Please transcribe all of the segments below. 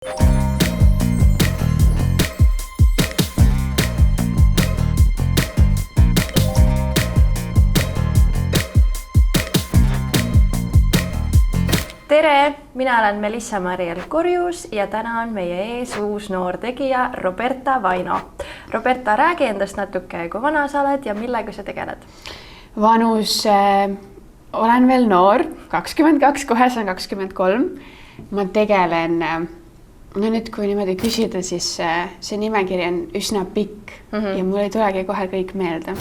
Tere, mina olen Melissa-Mariel Korjus ja täna on meie ees uus noor tegija Roberta Vaino. Roberta, räägi endast natuke, kui vana sa oled ja millega sa tegeled? Vanus olen veel noor, 22, kohe saan 23. Ma tegelen, nüüd kui niimoodi küsida, siis see nimekiri on üsna pikk ja mul ei tulegi kohe kõik meelde.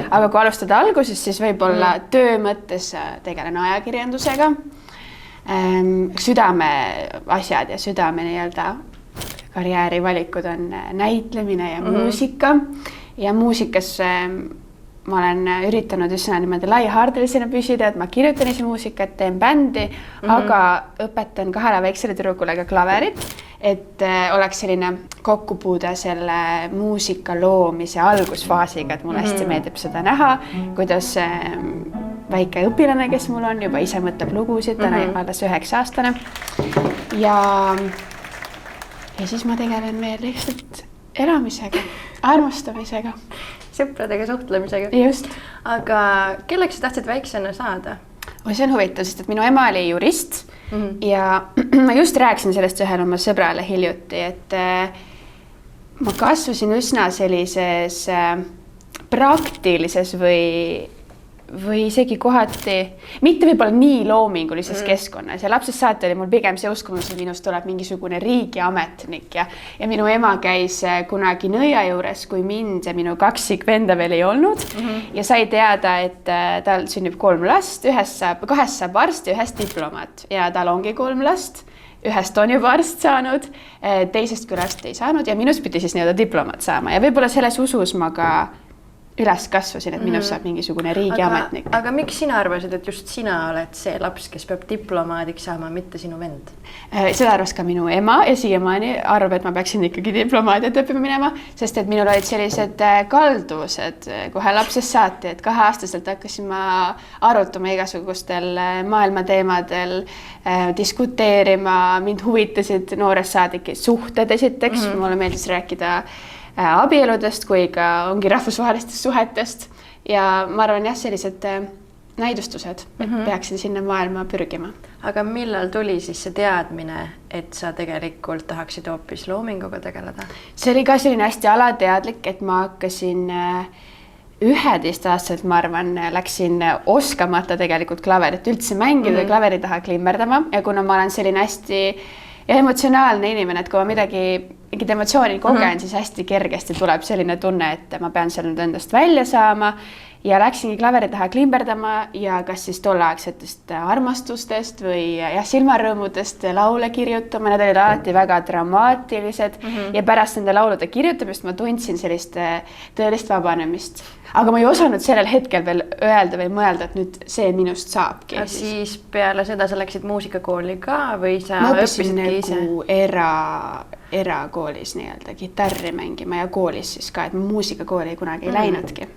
Aga kui alustada alguses, siis võib-olla töö mõttes tegelen ajakirjandusega. Südame asjad ja südame karjääri valikud on näitlemine ja muusika. Ja muusikas ma olen üritanud üsna niimoodi laihaardelisena püsida, et ma kirjutan ise muusikat, teen bändi, aga õpetan 2 väiksele tüdrukule ka klaverit, et oleks selline kokkupuude selle muusika loomise algusfaasiga, et mulle hästi meeldib seda näha, kuidas väike õpilane, kes mul on, juba ise mõtleb lugusid, täna alles 9-aastane. Ja siis ma tegelen veel lihtsalt elamisega, armastamisega. Sõpradega suhtlemisega. Just. Aga kelleks sa tahtsid väiksena saada? See on huvitav, sest et minu ema oli jurist ja ma just rääkisin sellest ühel oma sõbrale hiljuti, et ma kasvasin üsna sellises praktilises või isegi kohati, mitte võib-olla nii loomingulises keskkonnas ja lapsest saati oli mul pigem see uskumus, et minust tuleb mingisugune riigiametnik ja minu ema käis kunagi nõia juures, kui mind ja minu kaksikvenda veel ei olnud ja sai teada, et tal sünnib 3 last, 2 saab arst ja 1 diplomaat ja tal ongi 3 last. 1 on juba arst saanud, 2 külast ei saanud ja minust pidi siis diplomaat saama ja võib-olla selles usus ma ka üles kasvasin, et minust saab mingisugune riigiametnik. Aga miks sina arvasid, et just sina oled see laps, kes peab diplomaadiks saama, mitte sinu vend? Seda arvas ka minu ema ja siiamaani arvab, et ma peaksin ikkagi diplomaadiat õppima minema, sest et minul olid sellised kalduvused kohe lapsest saati, et 2-aastaselt hakkasin ma arutama igasugustel maailma teemadel, diskuteerima, mind huvitasid noorest saadik suhted esiteks, mulle meeldis rääkida abieludest kui ka ongi rahvusvahelistest suhetest ja ma arvan sellised näidustused, et peaksin sinna maailma pürgima. Aga millal tuli siis see teadmine, et sa tegelikult tahaksid hoopis loominguga tegeleda? See oli ka selline hästi alateadlik, et ma hakkasin 11-aastaselt, ma arvan, läksin oskamata tegelikult klaverit üldse mängida klaveri taha klimberdama ja kuna ma olen selline hästi emotsionaalne inimene, et kui ma mingid emotsioonid kogen, siis hästi kergesti tuleb selline tunne, et ma pean seal nüüd endast välja saama ja läksingi klaveri taha klimberdama ja kas siis tolleaegsetest armastustest või silmarõõmudest laule kirjutama, need olid alati väga dramaatilised ja pärast nende laulude kirjutamist ma tundsin sellist tõelist vabanemist. Aga ma ei osanud sellel hetkel veel öelda või mõelda, et nüüd see minust saabki. Siis peale seda sa läksid muusikakooli ka või sa õppisid ise? Ma õppisin erakoolis kitarri mängima ja koolis siis ka, et muusikakooli kunagi ei läinudki.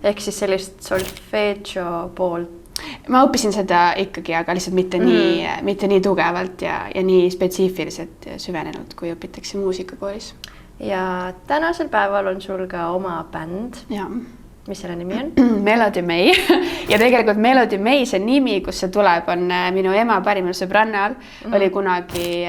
Ehk siis sellist solfeggio poolt? Ma õppisin seda ikkagi, aga lihtsalt mitte nii tugevalt ja nii spetsiifiliselt süvenenud, kui õpitakse muusikakoolis. Ja tänasel päeval on sul ka oma bänd. Ja. Mis selle nimi on? Melody May. Ja tegelikult Melody May, see nimi, kus see tuleb, on minu ema parimal sõbrannal. Oli kunagi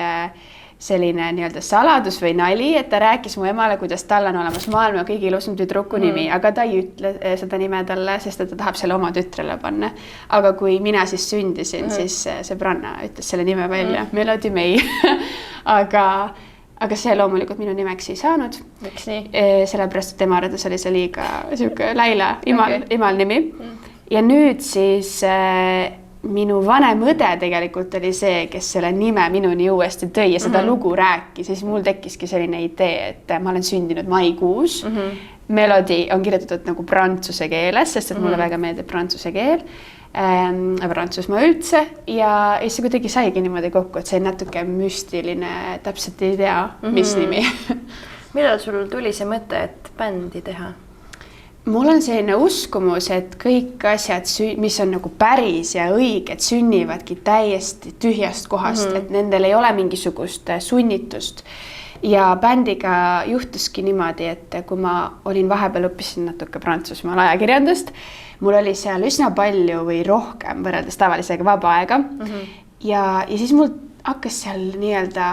selline saladus või nali, et ta rääkis mu emale, kuidas tal on olemas maailma kõige ilusam tüdruku nimi, aga ta ei ütle seda nime talle, sest ta tahab selle oma tütrele panna. Aga kui mina siis sündisin, siis sõbranna ütles selle nime välja, Melody May. Aga see loomulikult minu nimeks ei saanud. Miks nii? Sellepärast, et tema arvates oli see liiga Laila, imal nimi. Ja nüüd siis minu vanem õde tegelikult oli see, kes selle nime minuni uuesti tõi ja seda lugu rääkis. Ja siis mul tekkiski selline idee, et ma olen sündinud maikuus. Melody on kirjutatud nagu prantsuse keeles, sest et mulle väga meeldib prantsuse keel. Prantsusmaa üldse ja see kuidagi saigi niimoodi kokku, et see on natuke müstiline, täpselt ei tea, mis nimi. Millal sul tuli see mõte, et bändi teha? mul on selline uskumus, et kõik asjad, mis on nagu päris ja õiged, sünnivadki täiesti tühjast kohast, et nendel ei ole mingisugust sunnitust. Ja bändiga juhtuski niimoodi, et kui ma olin vahepeal õppisin natuke Prantsusmaal ajakirjandust, mul oli seal üsna palju või rohkem võrreldes tavalisega vaba aega. Ja siis mul hakkas seal nii-öelda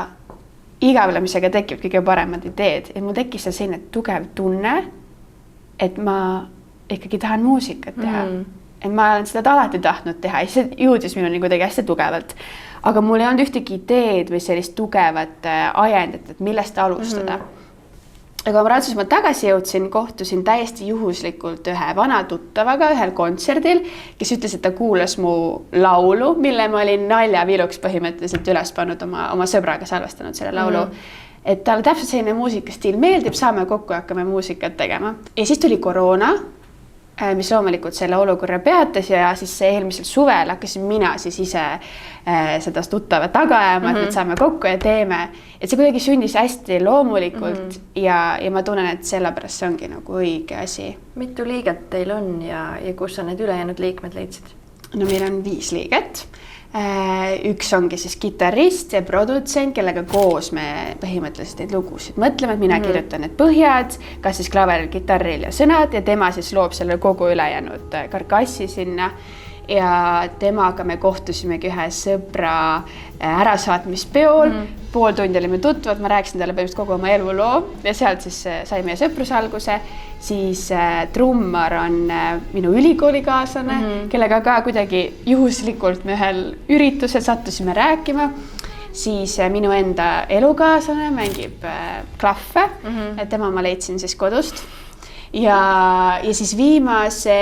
igavlemisega tekib kõige paremad ideed ja mul tekkis seal selline tugev tunne, et ma ikkagi tahan muusikat teha. Et ma olen seda alati tahtnud teha ja see jõudis minuni kuidagi hästi tugevalt. Aga mul ei olnud ühtegi ideed või sellist tugevat ajendit, et millest alustada. Aga ma Prantsusmaalt tagasi jõudsin, kohtusin täiesti juhuslikult ühe vana tuttavaga ühel kontserdil, kes ütles, et ta kuulas mu laulu, mille ma olin naljaviluks põhimõtteliselt üles pannud oma sõbraga salvestanud selle laulu. Et talle täpselt selline muusikastiil meeldib, saame kokku ja hakkame muusikat tegema. Ja siis tuli koroona, mis loomulikult selle olukorra peatas ja siis eelmisel suvel hakkasin mina siis ise seda tuttava taga ajama, et nüüd saame kokku ja teeme. Et see kuidagi sündis hästi loomulikult ja ma tunnen, et sellepärast see ongi nagu õige asi. Mitu liiget teil on ja kus sa need ülejäänud liikmed leidsid? No meil on 5 liiget. Üks ongi siis kitarrist ja produtsent, kellega koos me põhimõtteliselt neid lugusid mõtleme, et mina kirjutan need põhjad, kas siis klaveril, kitarril ja sõnad ja tema siis loob selle kogu ülejäänud karkassi sinna ja temaga me kohtusimegi ühe sõbra ärasaatmispeol, pool tundi olime tutvuvad, ma rääkisin talle põhimõtteliselt kogu oma eluloo ja sealt siis sai meie sõprusalguse, siis trummar on minu ülikoolikaaslane, kellega ka kuidagi juhuslikult me ühel üritusel sattusime rääkima, siis minu enda elukaaslane mängib klahve, et tema ma leidsin siis kodust. Ja siis viimase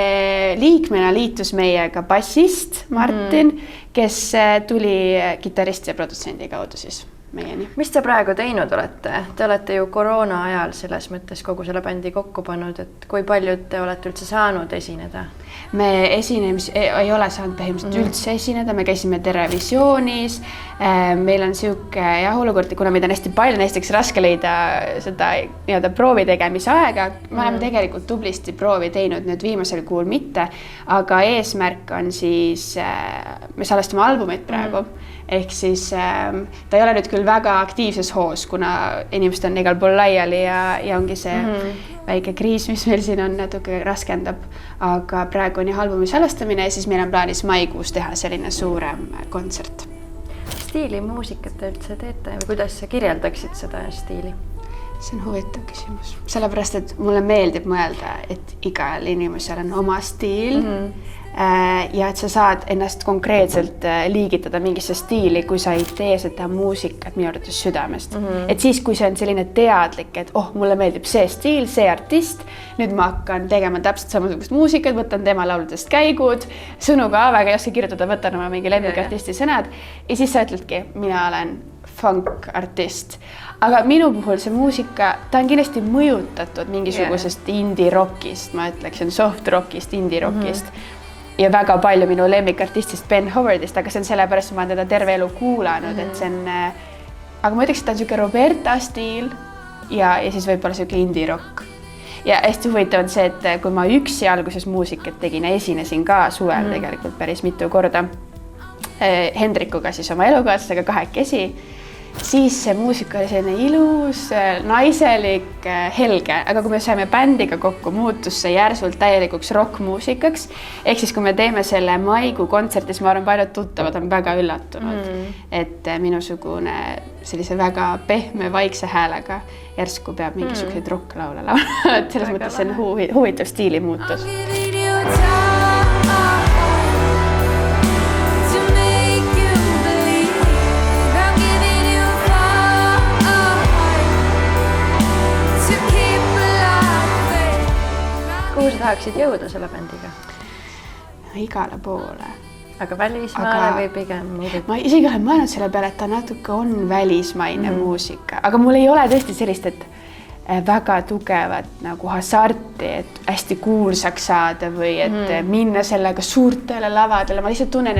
liikmena liitus meiega bassist Martin, kes tuli kitarristi ja produtsendi kaudu siis meieni. Mis te praegu teinud olete? Te olete ju koroona ajal selles mõttes kogu selle bändi kokku pannud, et kui paljud te olete üldse saanud esineda? Me ei ole saanud põhimõtteliselt üldse esineda, me käisime Terevisioonis, meil on siuke olukord, kuna meid on hästi palju, näiteks raske leida seda nii-öelda proovi tegemise aega, me oleme tegelikult tublisti proovi teinud nüüd viimasel kuul mitte, aga eesmärk on siis, me salvestame albumit praegu, ehk siis ta ei ole nüüd küll väga aktiivses hoos, kuna inimesed on igal pool laiali ja ongi see väike kriis, mis meil siin on natuke raskendab, aga praegu on albumi salvestamine ja siis meil on plaanis maikuus teha selline suurem kontsert. Stiili muusikat te üldse teete või kuidas sa kirjeldaksid seda stiili? See on huvitav küsimus, sellepärast, et mulle meeldib mõelda, et igal inimesel on oma stiil ja et sa saad ennast konkreetselt liigitada mingisse stiili, kui sa ei tee seda muusikat minu arvates südamest. Et siis, kui see on selline teadlik, et mulle meeldib see stiil, see artist, nüüd ma hakkan tegema täpselt samasugust muusikat, võtan tema lauludest käigud, sõnu ka väga ei oska kirjutada, võtan oma mingi lemmikartisti sõnad ja siis sa ütledki, mina olen funk-artist. Aga minu puhul see muusika, ta on kindlasti mõjutatud mingisugusest indie-rockist, ma ütleksin soft-rockist, indie-rockist. Ja väga palju minu lemmikartistist Ben Howardist, aga see on sellepärast, ma olen teda terve elu kuulanud, et see on, aga ma ütleks, et ta on selline Roberta stiil ja siis võib-olla selline indie-rock. Ja hästi huvitav on see, et kui ma üksi alguses muusikat tegin ja esinesin ka suvel tegelikult päris mitu korda Hendrikuga siis oma elukaaslasega kahekesi, siis see muusika oli selline ilus, naiselik, helge, aga kui me saime bändiga kokku, muutus see järsult täielikuks rock-muusikaks, ehk siis kui me teeme selle maikuu kontsertis, ma arvan, paljud tuttavad on väga üllatunud, et minusugune sellise väga pehme, vaikse häälega järsku peab mingisuguseid rock-laule laulama, et selles mõttes see on huvitav stiili muutus. Kuhu sa tahaksid jõuda selle bändiga? Igale poole. Aga välismaale või pigem muudab? Ma isegi olen mõelnud selle peale, et ta natuke on välismaine muusika, aga mul ei ole tõesti sellist, et väga tugevat nagu hasarti, et hästi kuulsaks saada või et minna sellega suurtele lavadele. Ma lihtsalt tunnen,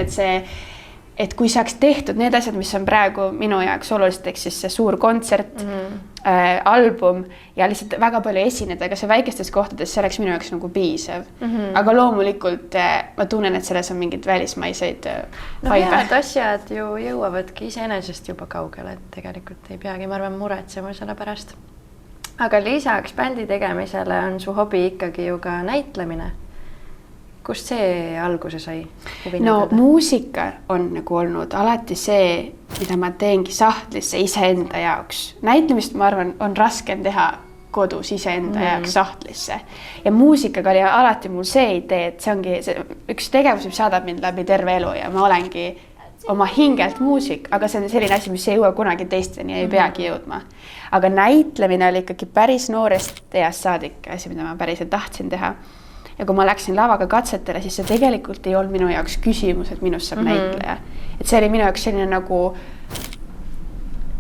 et kui saaks tehtud need asjad, mis on praegu minu jaoks olulised, eks siis see suur kontsert, album ja lihtsalt väga palju esineda, aga see väikestes kohtades, see oleks minu jaoks nagu piisav. Aga loomulikult ma tunnen, et selles on mingid välismaiseid vibe. Head asjad ju jõuavadki iseenesest juba kaugele, et tegelikult ei peagi, ma arvan, muretsema selle pärast. Aga lisaks bändi tegemisele on su hobi ikkagi ju ka näitlemine. Kust see alguse sai? Muusika on nagu olnud alati see, mida ma teengi sahtlisse iseenda jaoks. Näitlemist, ma arvan, on raskem teha kodus iseenda jaoks sahtlisse. Ja muusikaga oli alati mul see idee, et see ongi üks tegevus, mis saadab mind läbi terve elu ja ma olengi oma hingelt muusik, aga see on selline asi, mis ei jõua kunagi teisteni ja ei peagi jõudma. Aga näitlemine oli ikkagi päris noorest east saadik asi, mida ma päriselt tahtsin teha. Ja kui ma läksin lavaga katsetele, siis see tegelikult ei olnud minu jaoks küsimus, et minust saab näitleja. Et see oli minu jaoks selline nagu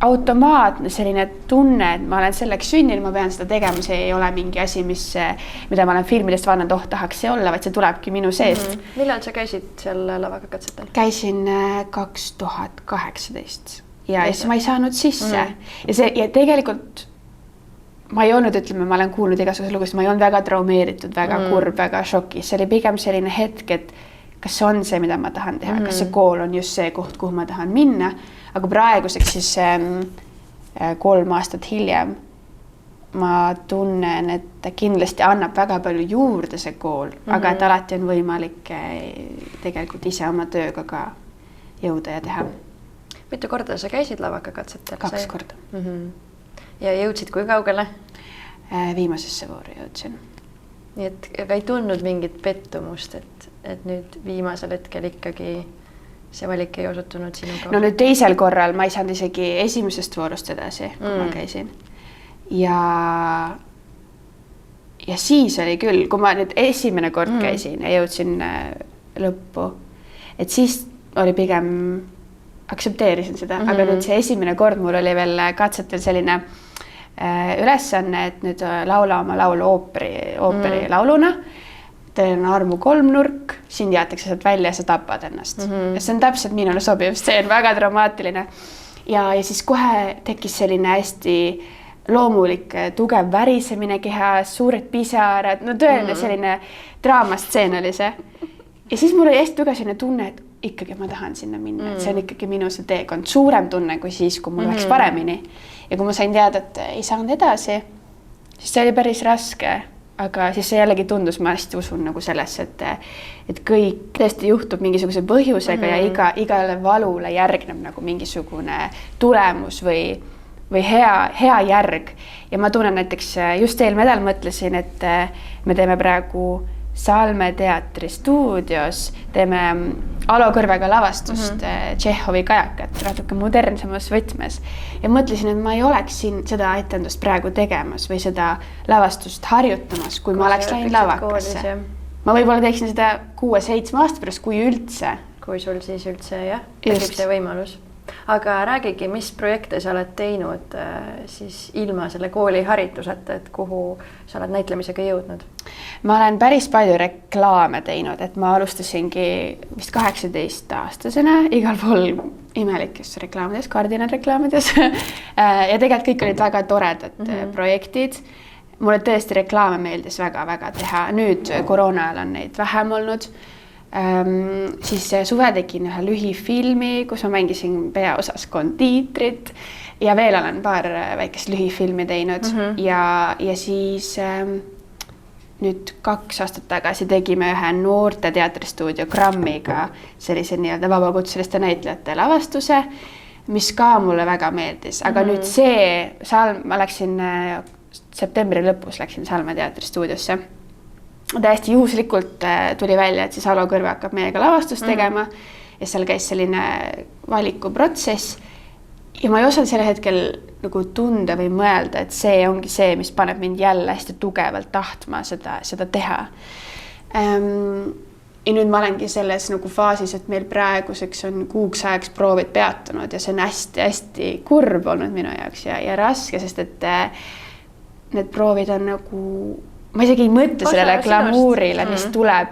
automaatne selline tunne, et ma olen selleks sünninud, ma pean seda tegema, see ei ole mingi asi, mida ma olen filmidest vaadanud, tahaks see olla, vaid see tulebki minu seest. Millal sa käisid seal lavaga katsetel? Käisin 2018 ja siis ma ei saanud sisse. Ja tegelikult ma ei olnud, ütleme, ma olen kuulnud igasuguse lugusid, ma ei olnud väga traumeeritud, väga kurb, väga šokis. See oli pigem selline hetk, et kas see on see, mida ma tahan teha, kas see kool on just see koht, kuhu ma tahan minna. Aga praeguseks siis 3 aastat hiljem ma tunnen, et kindlasti annab väga palju juurde see kool, aga et alati on võimalik tegelikult ise oma tööga ka jõuda ja teha. Mitu korda sa käisid lavaga katsetel? 2 korda. Ja jõudsid kui kaugele? Viimasesse vooru jõudsin. Nii et ei tundnud mingit pettumust, et nüüd viimasel hetkel ikkagi see valik ei osutunud sinuga? No nüüd teisel korral ma ei saanud isegi esimesest voorust edasi, kui ma käisin. Ja siis oli küll, kui ma nüüd esimene kord käisin ja jõudsin lõppu, et siis oli pigem aktsepteerisin seda, aga nüüd see esimene kord mul oli veel katsetel selline ülesanne, et nüüd laula oma laulu ooperi lauluna. Teil on armu 3 nurk, sind jäetakse sealt välja ja sa tapad ennast. Ja see on täpselt minule sobiv, see on väga dramaatiline. Ja siis kohe tekkis selline hästi loomulik tugev värisemine kehas, suured pisarad, no tõeline selline draamastseen oli see. Ja siis mul oli hästi tugev selline tunne, et ikkagi ma tahan sinna minna, et see on ikkagi minu see teekond, suurem tunne kui siis, kui mul läks paremini. Ja kui ma sain teada, et ei saanud edasi, siis see oli päris raske, aga siis see jällegi tundus, ma hästi usun nagu sellesse, et kõik tõesti juhtub mingisuguse põhjusega ja igale valule järgneb nagu mingisugune tulemus või hea järg. Ja ma tunnen näiteks just eelmine nädal mõtlesin, et me teeme praegu Salme teatri stuudios, teeme Alo Kõrvega lavastust Tšehhovi kajakat, natuke modernsamas võtmes. Ja mõtlesin, et ma ei oleks siin seda etendust praegu tegemas või seda lavastust harjutamas, kui ma oleks läinud lavakasse. Ma võib-olla teeksin seda 6-7 aasta pärast, kui üldse. Kui sul siis üldse, jah, tekib see võimalus. Aga räägigi, mis projekte sa oled teinud siis ilma selle kooli harituseta, et kuhu sa oled näitlemisega jõudnud? Ma olen päris palju reklaame teinud, et ma alustasingi vist 18-aastasena igal pool imelikes reklaamides, kardinalreklaamides. Ja tegelikult kõik olid väga toredad projektid. Mulle tõesti reklaame meeldis väga-väga teha. Nüüd koroona ajal on neid vähem olnud. Siis suve tegin ühe lühifilmi, kus ma mängisin peaosas kondiitrit ja veel olen paar väikest lühifilmi teinud ja siis nüüd 2 aastat tagasi tegime ühe noorte teatristuudio Grammiga sellise nii-öelda vabakutseliste näitlejate lavastuse, mis ka mulle väga meeldis, aga nüüd ma läksin septembri lõpus läksin Salme teatristuudiosse. Täiesti juhuslikult tuli välja, et siis Alo Kõrve hakkab meiega lavastust tegema ja seal käis selline valikuprotsess ja ma ei osanud selle hetkel nagu tunda või mõelda, et see ongi see, mis paneb mind jälle hästi tugevalt tahtma seda teha. Ja nüüd ma olengi selles nagu faasis, et meil praeguseks on kuuks ajaks proovid peatunud ja see on hästi kurb olnud minu jaoks ja raske, sest et need proovid on nagu ma isegi ei mõtle sellele glamuurile, mis tuleb,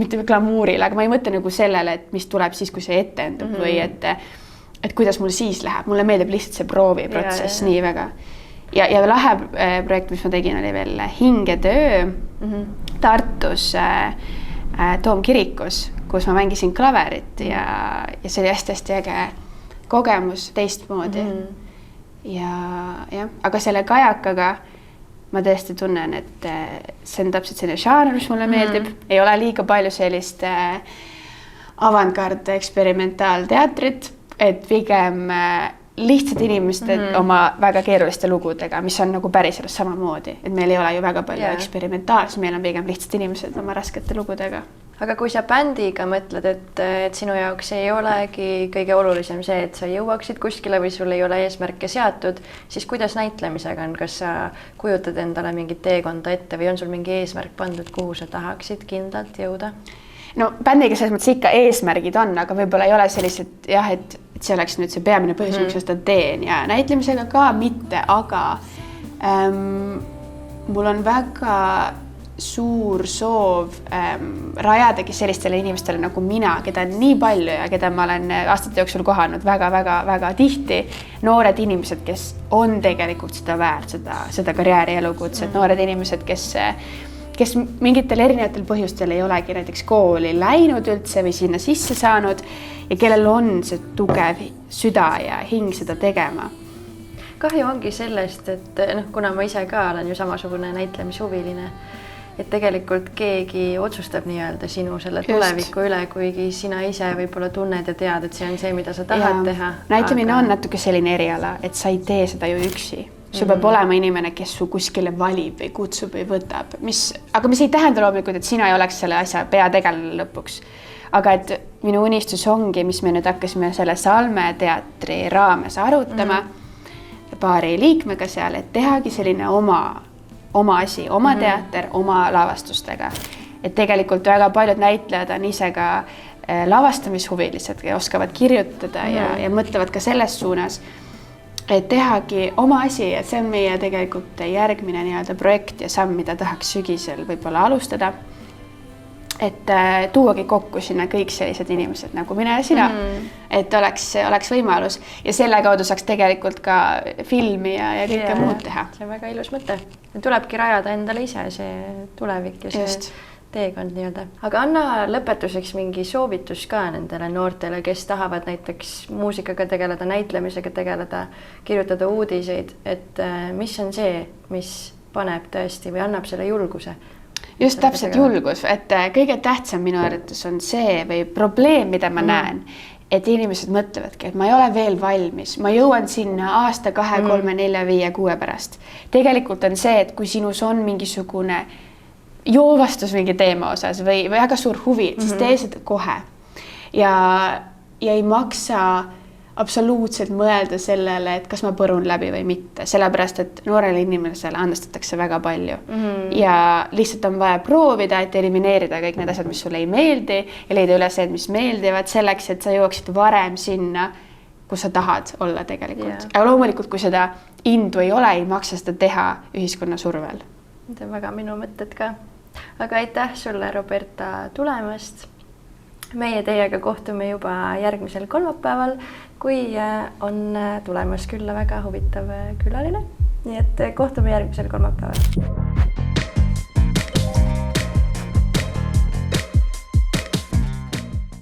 mitte glamuurile, aga ma ei mõtle nagu sellele, et mis tuleb siis, kui see etendub või et kuidas mul siis läheb. Mulle meeldib lihtsalt see prooviprotsess nii väga. ja lahe projekt, mis ma tegin, oli veel Hingetöö Tartus Toomkirikus, kus ma mängisin klaverit ja see oli hästi-hästi äge kogemus teistmoodi. Ja jah, aga selle kajakaga ma tõesti tunnen, et see on täpselt selline žanr, mis mulle meeldib. Ei ole liiga palju sellist avantgarde eksperimentaalteatrit, et pigem lihtsad inimesed oma väga keeruliste lugudega, mis on nagu päriselus samamoodi. Et meil ei ole ju väga palju eksperimentaalsi, meil on pigem lihtsad inimesed oma raskete lugudega. Aga kui sa bändiga mõtled, et sinu jaoks ei olegi kõige olulisem see, et sa jõuaksid kuskile või sul ei ole eesmärke seatud, siis kuidas näitlemisega on? Kas sa kujutad endale mingit teekonda ette või on sul mingi eesmärk pandud, kuhu sa tahaksid kindlalt jõuda? No bändiga selles mõttes ikka eesmärgid on, aga võib-olla ei ole sellised jah, et see oleks nüüd see peamine põhjus, miks ma seda teen ja näitlemisega ka mitte, aga mul on väga suur soov rajadagi sellistele inimestele nagu mina, keda on nii palju ja keda ma olen aastate jooksul kohanud väga tihti. Noored inimesed, kes on tegelikult seda väärt, seda karjääri elukutset, noored inimesed, kes mingitel erinevatel põhjustel ei olegi näiteks kooli läinud üldse või sinna sisse saanud ja kellel on see tugev süda ja hing seda tegema. Kahju ongi sellest, et kuna ma ise ka olen ju samasugune näitlemishuviline, et tegelikult keegi otsustab nii-öelda sinu selle tuleviku üle, kuigi sina ise võib-olla tunned ja tead, et see on see, mida sa tahad teha. Näitlemine on natuke selline eriala, et sa ei tee seda ju üksi. Sul peab olema inimene, kes su kuskile valib või kutsub või võtab. Aga mis ei tähenda loomulikult, et sina ei oleks selle asja peategelane lõpuks. Aga et minu unistus ongi, mis me nüüd hakkasime selle Salme teatri raames arutama paari liikmega seal, et tehagi selline oma asi, oma teater, oma lavastustega. Et tegelikult väga paljud näitlejad on ise ka lavastamishuvilised ja oskavad kirjutada ja mõtlevad ka selles suunas, et tehagi oma asi, et see on meie tegelikult järgmine nii-öelda projekt ja samm, mida tahaks sügisel võib-olla alustada. Et tuuagi kokku sinna kõik sellised inimesed nagu mina ja sina, et oleks võimalus ja selle kaudu saaks tegelikult ka filmi ja kõike muud teha. See on väga ilus mõte. Tulebki rajada endale ise see tulevik ja see teekond nii-öelda. Aga anna lõpetuseks mingi soovitus ka nendele noortele, kes tahavad näiteks muusikaga tegeleda, näitlemisega tegeleda, kirjutada uudiseid, et mis on see, mis paneb tõesti või annab selle julguse? Just täpselt julgus, et kõige tähtsam minu arvates on see või probleem, mida ma näen, et inimesed mõtlevadki, et ma ei ole veel valmis, ma jõuan sinna aasta, 2, 3, 4, 5, 6 pärast. Tegelikult on see, et kui sinus on mingisugune joovastus mingi teema osas või väga suur huvi, siis tee seda kohe. Ja ei maksa absoluutselt mõelda sellele, et kas ma põrun läbi või mitte, sellepärast, et noorele inimesele andestatakse väga palju. Ja lihtsalt on vaja proovida, et elimineerida kõik need asjad, mis sulle ei meeldi ja leida üles need, mis meeldivad selleks, et sa jõuaksid varem sinna, kus sa tahad olla tegelikult. Aga loomulikult, kui seda indu ei ole, ei maksa seda teha ühiskonna survel. Need on väga minu mõtted ka. Aga aitäh sulle, Roberta, tulemast. Meie teiega kohtume juba järgmisel kolmapäeval, kui on tulemas külla väga huvitav külaline. Nii et kohtume järgmisel kolmapäeval.